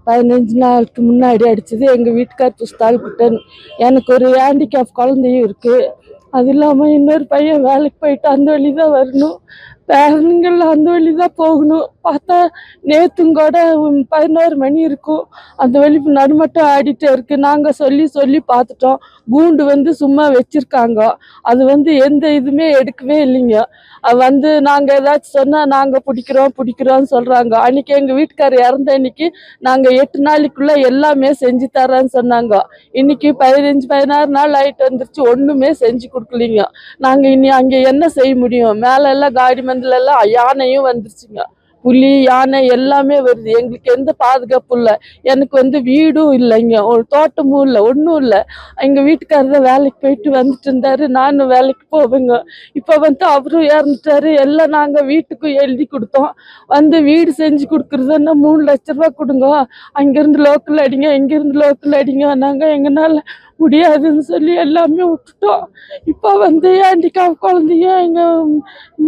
15 நாளுக்கு முன்னாடி அடிச்சது. எங்கள் வீட்டுக்கார் புஸ்தால்கிட்ட எனக்கு ஒரு ஹேண்டிகேப் குழந்தையும் இருக்குது. அது இல்லாமல் இன்னொரு பையன் வேலைக்கு போயிட்டு அந்த வழி தான் வரணும். பேரனுங்கள் அந்த வழி தான் போகணும். பார்த்தா நேற்றும் கூட 11 மணி இருக்கும். அந்த வழி நடுமட்டம் ஆடிட்டே இருக்கு. நாங்கள் சொல்லி சொல்லி பார்த்துட்டோம். கூண்டு சும்மா வச்சிருக்காங்க. அது எந்த இதுவுமே எடுக்கவே இல்லைங்க. அது நாங்கள் ஏதாச்சும் சொன்னால் நாங்கள் பிடிக்கிறோம்னு சொல்கிறாங்க. அன்றைக்கி எங்கள் வீட்டுக்காரர் இறந்த அன்னைக்கு நாங்கள் 8 நாளைக்குள்ளே எல்லாமே செஞ்சு தரேன்னு சொன்னாங்க. இன்னைக்கு 15-16 நாள் ஆகிட்டு வந்துருச்சு. ஒன்றுமே செஞ்சு கொடுக்கலிங்க. நாங்கள் இனி அங்கே என்ன செய்ய முடியும்? மேலெல்லாம் காடி மந்திலெல்லாம் யானையும் வந்துருச்சுங்க. புலி யானை எல்லாமே வருது. எங்களுக்கு எந்த பாதுகாப்பும் இல்லை. எனக்கு வீடும் இல்லைங்க, ஒரு தோட்டமும் இல்லை, ஒன்றும் இல்லை. எங்கள் வீட்டுக்காரர் தான் வேலைக்கு போயிட்டு வந்துட்டு இருந்தாரு. நானும் வேலைக்கு போவேங்க. இப்போ அவரும் இறந்துட்டாரு. எல்லாம் நாங்கள் வீட்டுக்கும் எழுதி கொடுத்தோம். வீடு செஞ்சு கொடுக்குறதுன்னா 3 லட்ச ரூபா கொடுங்க, அங்கேருந்து லோக்கல் அடிங்க, இங்கேருந்து லோக்கல் அடிங்க. நாங்கள் எங்களால் முடியாதுன்னு சொல்லி எல்லாமே விட்டுட்டோம். இப்போ ஹேண்டிகேப் குழந்தைங்க எங்கள்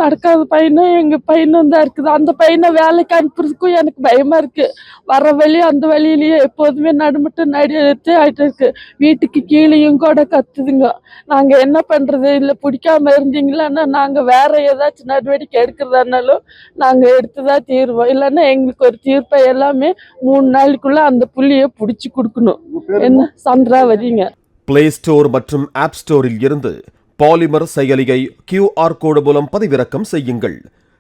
நடக்காத பையனும் எங்கள் பையனும் தான் இருக்குது. அந்த பையனை வேலைக்கு அனுப்புறதுக்கும் எனக்கு பயமாக இருக்குது. வர வழி அந்த வழியிலேயே எப்போதுமே நடுமட்டம் நடித்து ஆகிட்டு இருக்கு. வீட்டுக்கு கீழேயும் கூட கத்துதுங்க. நாங்கள் என்ன பண்ணுறது? இல்லை பிடிக்காம இருந்தீங்களான்னா நாங்கள் வேற ஏதாச்சும் நடவடிக்கை எடுக்கிறதானாலும் நாங்கள் எடுத்து தான் தீர்வோம். இல்லைன்னா எங்களுக்கு ஒரு தீர்ப்பை எல்லாமே 3 நாளுக்குள்ளே அந்த புள்ளியை பிடிச்சி கொடுக்கணும். என்ன சந்திராவதிங்க. பிளே ஸ்டோர் மற்றும் ஆப் ஸ்டோரில் இருந்து பாலிமர் செயலியை QR கோடு மூலம் பதிவிறக்கம் செய்யுங்கள்.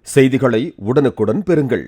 செய்திகளை உடனுக்குடன் பெறுங்கள்.